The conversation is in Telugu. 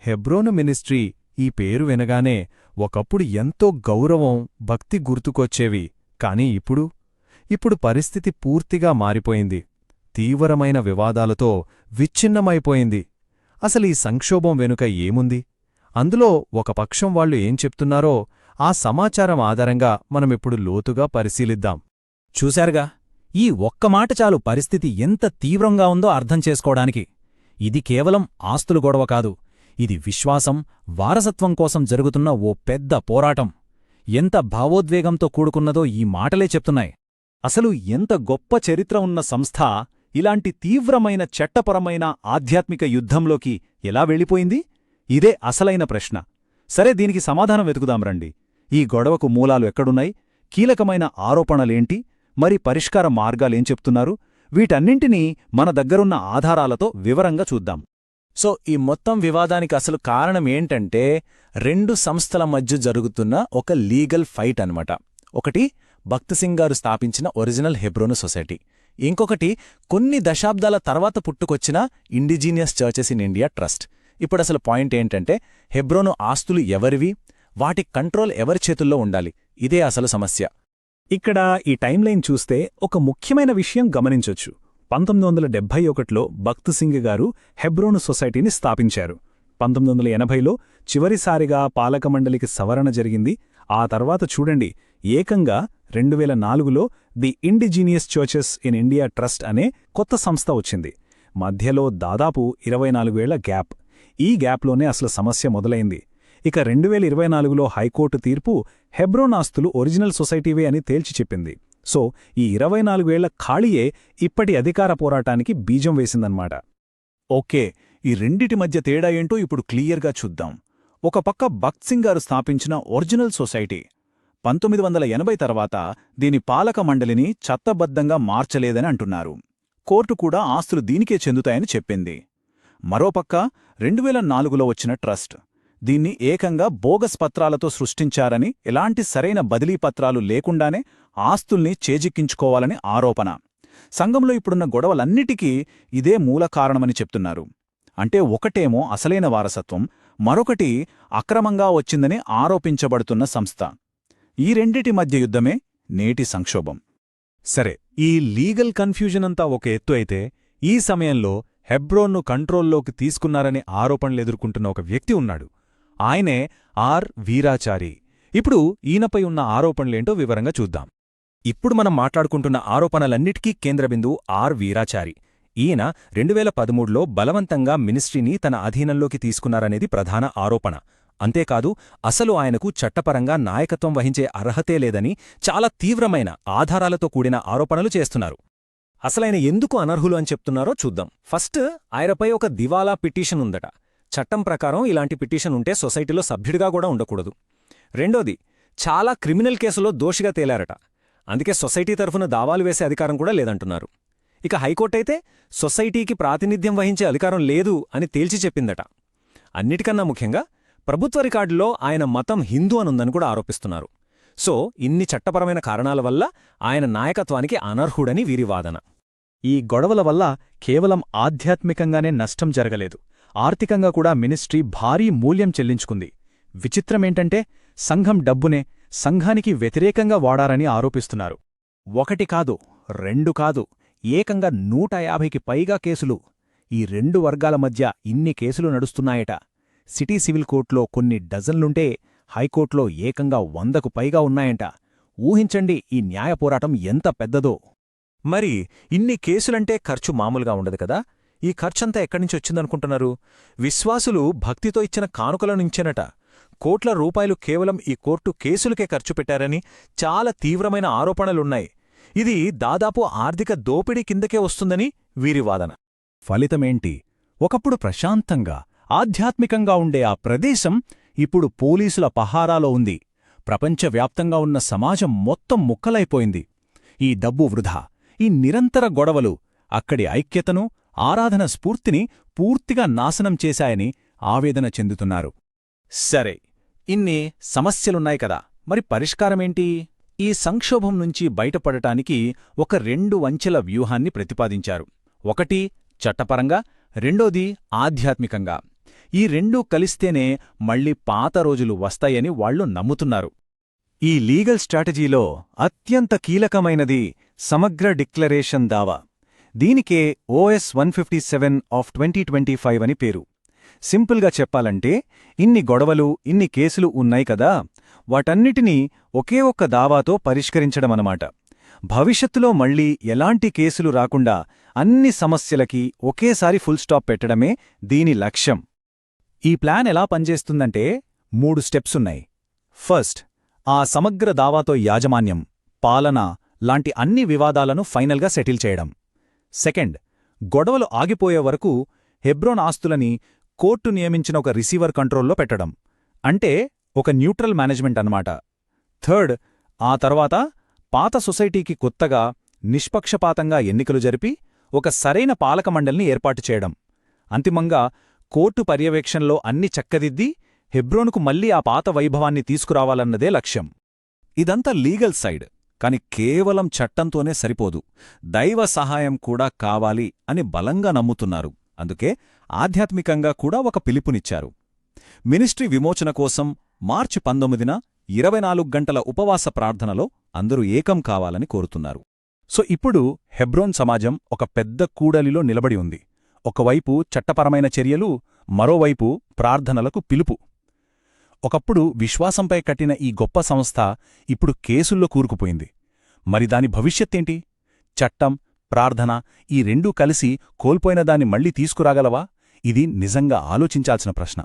హెబ్రోను మినిస్ట్రీ ఈ పేరు వినగానే ఒకప్పుడు ఎంతో గౌరవం, భక్తి గుర్తుకొచ్చేవి. కాని ఇప్పుడు పరిస్థితి పూర్తిగా మారిపోయింది. తీవ్రమైన వివాదాలతో విచ్ఛిన్నమైపోయింది. అసలీ సంక్షోభం వెనుక ఏముంది? అందులో ఒక పక్షం వాళ్లు ఏం చెప్తున్నారో ఆ సమాచారం ఆధారంగా మనమిప్పుడు లోతుగా పరిశీలిద్దాం. చూశారుగా, ఈ ఒక్క మాట చాలు పరిస్థితి ఎంత తీవ్రంగా ఉందో అర్థం చేసుకోవడానికి. ఇది కేవలం ఆస్తులు గొడవ కాదు, ఇది విశ్వాసం, వారసత్వం కోసం జరుగుతున్న ఓ పెద్ద పోరాటం. ఎంత భావోద్వేగంతో కూడుకున్నదో ఈ మాటలే చెప్తున్నాయి. అసలు ఎంత గొప్ప చరిత్ర ఉన్న సంస్థ ఇలాంటి తీవ్రమైన చట్టపరమైన ఆధ్యాత్మిక యుద్ధంలోకి ఎలా వెళ్ళిపోయింది? ఇదే అసలైన ప్రశ్న. సరే, దీనికి సమాధానం వెతుకుదాం రండి. ఈ గొడవకు మూలాలు ఎక్కడున్నాయి, కీలకమైన ఆరోపణలేంటి, మరి పరిష్కార మార్గాలేం చెప్తున్నారు? వీటన్నింటినీ మన దగ్గరున్న ఆధారాలతో వివరంగా చూద్దాం. సో ఈ మొత్తం వివాదానికి అసలు కారణం ఏంటంటే, రెండు సంస్థల మధ్య జరుగుతున్న ఒక లీగల్ ఫైట్ అన్నమాట. ఒకటి భక్త్ సింగ్ గారు స్థాపించిన ఒరిజినల్ హెబ్రోను సొసైటీ, ఇంకొకటి కొన్ని దశాబ్దాల తర్వాత పుట్టుకొచ్చిన indigenous churches in India trust. ఇప్పుడసలు పాయింట్ ఏంటంటే, హెబ్రోను ఆస్తులు ఎవరివి, వాటి కంట్రోల్ ఎవరి చేతుల్లో ఉండాలి? ఇదే అసలు సమస్య. ఇక్కడ ఈ టైంలైన్ చూస్తే ఒక ముఖ్యమైన విషయం గమనించొచ్చు. 1971లో భక్త్ సింగ్ గారు హెబ్రోను సొసైటీని స్థాపించారు. 1980లో చివరిసారిగా పాలకమండలికి సవరణ జరిగింది. ఆ తర్వాత చూడండి, ఏకంగా 2004లో the indigenous churches in India trust అనే కొత్త సంస్థ వచ్చింది. మధ్యలో దాదాపు 24 ఏళ్ల గ్యాప్. ఈ గ్యాప్లోనే అసలు సమస్య మొదలైంది. ఇక 2024లో హైకోర్టు తీర్పు హెబ్రోన్ ఆస్తులు ఒరిజినల్ సొసైటీవే అని తేల్చి చెప్పింది. సో ఈ 24 ఏళ్ల ఖాళీయే ఇప్పటి అధికార పోరాటానికి బీజం వేసిందన్నమాట. ఓకే, ఈ రెండిటి మధ్య తేడా ఏంటో ఇప్పుడు క్లియర్గా చూద్దాం. ఒక పక్క భక్త్ సింగ్ గారు స్థాపించిన ఒరిజినల్ సొసైటీ 1980 తర్వాత దీని పాలక మండలిని చట్టబద్ధంగా మార్చలేదని అంటున్నారు. కోర్టు కూడా ఆస్తులు దీనికే చెందుతాయని చెప్పింది. మరోపక్క 2004లో వచ్చిన ట్రస్ట్, దీన్ని ఏకంగా బోగస్ పత్రాలతో సృష్టించారని, ఎలాంటి సరైన బదిలీ పత్రాలు లేకుండానే ఆస్తుల్ని చేజిక్కించుకోవాలని ఆరోపణ. సంఘంలో ఇప్పుడున్న గొడవలన్నిటికీ ఇదే మూల కారణమని చెప్తున్నారు. అంటే ఒకటేమో అసలైన వారసత్వం, మరొకటి అక్రమంగా వచ్చిందని ఆరోపించబడుతున్న సంస్థ. ఈ రెండిటి మధ్య యుద్ధమే నేటి సంక్షోభం. సరే, ఈ లీగల్ కన్ఫ్యూజన్ అంతా ఒక ఎత్తు అయితే, ఈ సమయంలో హెబ్రోన్ను కంట్రోల్లోకి తీసుకున్నారనే ఆరోపణలెదుర్కొంటున్న ఒక వ్యక్తి ఉన్నాడు. ఆయనే ఆర్ వీరాచారి. ఇప్పుడు ఈయనపై ఉన్న ఆరోపణలేంటో వివరంగా చూద్దాం. ఇప్పుడు మనం మాట్లాడుకుంటున్న ఆరోపణలన్నిటికీ కేంద్రబిందువు ఆర్ వీరాచారి. ఈయన 2013లో బలవంతంగా మినిస్ట్రీని తన అధీనంలోకి తీసుకున్నారనేది ప్రధాన ఆరోపణ. అంతేకాదు, అసలు ఆయనకు చట్టపరంగా నాయకత్వం వహించే అర్హతే లేదని చాలా తీవ్రమైన ఆధారాలతో కూడిన ఆరోపణలు చేస్తున్నారు. అసలైన ఎందుకు అనర్హులు అని చెప్తున్నారో చూద్దాం. ఫస్ట్, ఆయనపై ఒక దివాలా పిటిషన్ ఉందట. చట్టం ప్రకారం ఇలాంటి పిటిషన్ ఉంటే సొసైటీలో సభ్యుడిగా కూడా ఉండకూడదు. రెండోది, చాలా క్రిమినల్ కేసులో దోషిగా తేలారట. అందుకే సొసైటీ తరఫున దావాలు వేసే అధికారం కూడా లేదంటున్నారు. ఇక హైకోర్టైతే సొసైటీకి ప్రాతినిధ్యం వహించే అధికారం లేదు అని తేల్చి చెప్పిందట. అన్నిటికన్నా ముఖ్యంగా ప్రభుత్వ రికార్డులో ఆయన మతం హిందూ అనుందని కూడా ఆరోపిస్తున్నారు. సో ఇన్ని చట్టపరమైన కారణాల వల్ల ఆయన నాయకత్వానికి అనర్హుడని వీరి వాదన. ఈ గొడవల వల్ల కేవలం ఆధ్యాత్మికంగానే నష్టం జరగలేదు, ఆర్థికంగా కూడా మినిస్ట్రీ భారీ మూల్యం చెల్లించుకుంది. విచిత్రమేంటంటే, సంఘం డబ్బునే సంఘానికి వ్యతిరేకంగా వాడారని ఆరోపిస్తున్నారు. ఒకటి కాదు, రెండు కాదు, ఏకంగా 150కి పైగా కేసులు. ఈ రెండు వర్గాల మధ్య ఇన్ని కేసులు నడుస్తున్నాయట. సిటీ సివిల్ కోర్టులో కొన్ని డజన్లుంటే హైకోర్టులో ఏకంగా 100కు పైగా ఉన్నాయంట. ఊహించండి ఈ న్యాయ పోరాటం ఎంత పెద్దదో. మరి ఇన్ని కేసులంటే ఖర్చు మామూలుగా ఉండదు కదా. ఈ ఖర్చంతా ఎక్కడ్నుంచొచ్చిందనుకుంటున్నారు? విశ్వాసులు భక్తితో ఇచ్చిన కానుకల నుంచేనట. కోట్ల రూపాయలు కేవలం ఈ కోర్టు కేసులకే ఖర్చు పెట్టారని చాలా తీవ్రమైన ఆరోపణలున్నాయి. ఇది దాదాపు ఆర్థిక దోపిడీ కిందకే వస్తుందని వీరి వాదన. ఫలితమేంటి? ఒకప్పుడు ప్రశాంతంగా ఆధ్యాత్మికంగా ఉండే ఆ ప్రదేశం ఇప్పుడు పోలీసుల పహారాలో ఉంది. ప్రపంచవ్యాప్తంగా ఉన్న సమాజం మొత్తం ముక్కలైపోయింది. ఈ డబ్బు వృధా, ఈ నిరంతర గొడవలు అక్కడి ఐక్యతను, ఆరాధన స్ఫూర్తిని పూర్తిగా నాశనం చేశాయని ఆవేదన చెందుతున్నారు. సరే, ఇన్ని సమస్యలున్నాయి కదా, మరి పరిష్కారమేంటి? ఈ సంక్షోభం నుంచి బయటపడటానికి ఒక 2 అంచెల వ్యూహాన్ని ప్రతిపాదించారు. ఒకటి చట్టపరంగా, రెండోది ఆధ్యాత్మికంగా. ఈ రెండూ కలిస్తేనే మళ్ళీ పాత రోజులు వస్తాయని వాళ్లు నమ్ముతున్నారు. ఈ లీగల్ స్ట్రాటజీలో అత్యంత కీలకమైనది సమగ్ర డిక్లరేషన్ దావా. దీనికే OS 157 ఆఫ్ 2025 అని పేరు. సింపుల్గా చెప్పాలంటే, ఇన్ని గొడవలు, ఇన్ని కేసులు ఉన్నాయి కదా, వాటన్నిటినీ ఒకే ఒక్క దావాతో పరిష్కరించడమనమాట. భవిష్యత్తులో మళ్లీ ఎలాంటి కేసులు రాకుండా అన్ని సమస్యలకి ఒకేసారి ఫుల్ స్టాప్ పెట్టడమే దీని లక్ష్యం. ఈ ప్లాన్ ఎలా పనిచేస్తుందంటే 3 స్టెప్సున్నాయి. ఫస్ట్, ఆ సమగ్ర దావాతో యాజమాన్యం, పాలన లాంటి అన్ని వివాదాలను ఫైనల్గా సెటిల్ చేయడం. సెకండ్, గొడవలు ఆగిపోయే వరకు హెబ్రోన్ ఆస్తులని కోర్టు నియమించిన ఒక రిసీవర్ కంట్రోల్లో పెట్టడం. అంటే ఒక న్యూట్రల్ మేనేజ్మెంట్ అన్నమాట. థర్డ్, ఆ తర్వాత పాత సొసైటీకి కొత్తగా నిష్పక్షపాతంగా ఎన్నికలు జరిపి ఒక సరైన పాలక మండలిని ఏర్పాటు చేయడం. అంతిమంగా కోర్టు పర్యవేక్షణలో అన్ని చక్కదిద్ది హెబ్రోనుకు మళ్లీ ఆ పాత వైభవాన్ని తీసుకురావాలన్నదే లక్ష్యం. ఇదంతా లీగల్ సైడ్. కాని కేవలం చట్టంతోనే సరిపోదు, దైవ సహాయం కూడా కావాలి అని బలంగా నమ్ముతున్నారు. అందుకే ఆధ్యాత్మికంగా కూడా ఒక పిలుపునిచ్చారు. మినిస్ట్రీ విమోచన కోసం మార్చి 19న 24 గంటల ఉపవాస ప్రార్థనలో అందరూ ఏకం కావాలని కోరుతున్నారు. సో ఇప్పుడు హెబ్రోన్ సమాజం ఒక పెద్ద కూడలిలో నిలబడి ఉంది. ఒకవైపు చట్టపరమైన చర్యలు, మరోవైపు ప్రార్థనలకు పిలుపు. ఒకప్పుడు విశ్వాసంపై కట్టిన ఈ గొప్ప సంస్థ ఇప్పుడు కేసుల్లో కూరుకుపోయింది. మరి దాని భవిష్యత్తేంటి? చట్టం, ప్రార్థన ఈ రెండూ కలిసి కోల్పోయిన దాన్ని మళ్లీ తీసుకురాగలవా? ఇది నిజంగా ఆలోచించాల్సిన ప్రశ్న.